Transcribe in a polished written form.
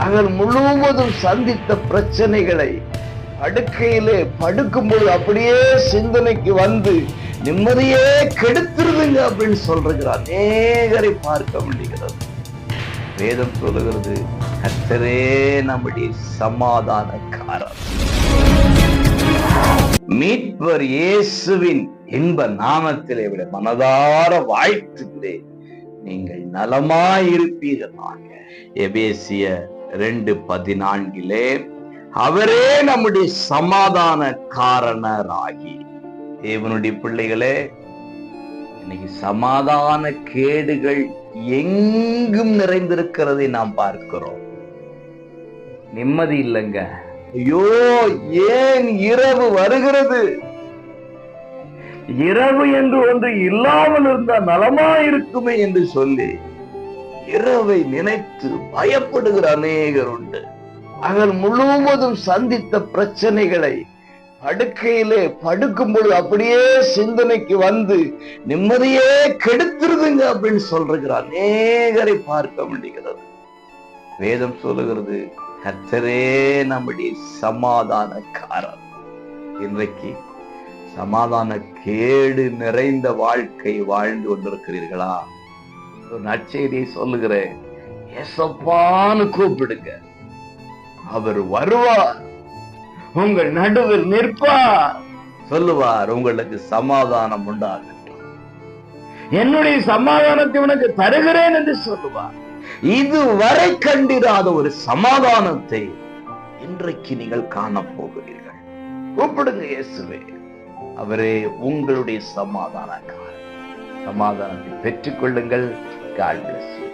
அவர் முழுவதும் சந்தித்த பிரச்சனைகளை படுக்கையிலே படுக்கும்போது அப்படியே சிந்தனைக்கு வந்து நிம்மதியே கெடுத்துருதுங்க அப்படின்னு சொல்றார். அநேகரை பார்க்க முடிகிறது. வேதம் சொல்லுகிறது, கர்த்தரே நம்முடைய சமாதானக்காரர். மீட்பர் இயேசுவின் இன்ப நாமத்திலே விட மனதார வாழ்த்துகிறேன். நீங்கள் நலமாயிருப்பீர்களாக. எபேசியர் 2:14 அவரே நம்முடைய சமாதான காரணராகி. தேவனுடைய பிள்ளைகளே, இன்னைக்கு சமாதான கேடுகள் எங்கும் நிறைந்திருக்கிறதை நாம் பார்க்கிறோம். நிம்மதி இல்லைங்க. ஐயோ, ஏன் இரவு வருகிறது? இரவு என்று ஒன்று இல்லாமல் இருந்தால் நலமா இருக்குமே என்று சொல்லி இரவை நினைத்து பயப்படுகிற அநேகர் உண்டு. அவர் முழுவதும் சந்தித்த பிரச்சனைகளை படுக்கையிலே படுக்கும்போது அப்படியே சிந்தனைக்கு வந்து நிம்மதியே கெடுத்துருதுங்க அப்படின்னு சொல்றார். அநேகரை பார்க்க முடிகிறது. வேதம் சொல்லுகிறது, கர்த்தரே நம்முடைய சமாதானக்காரர். இன்றைக்கு சமாதான கேடு நிறைந்த வாழ்க்கை வாழ்ந்து கொண்டிருக்கிறீர்களா? ஒரு நற்செய்தியை சொல்லுகிறேன். ஏசப்பான்னு கூப்பிடுங்க, அவர் வருவார், உங்கள் நடுவில் நிற்பார், சொல்லுவார், உங்களுக்கு சமாதானம் உண்டாகட்டும், என்னுடைய சமாதானத்தை உனக்கு தருகிறேன் என்று சொல்லுவார். இதுவரை கண்டிராத ஒரு சமாதானத்தை இன்றைக்கு நீங்கள் காணப்போகிறீர்கள். கூப்பிடுங்க இயேசுவே, அவரே உங்களுடைய சமாதானக்காரர். சமாதானத்தை பெற்றுக் கொள்ளுங்கள். God bless you.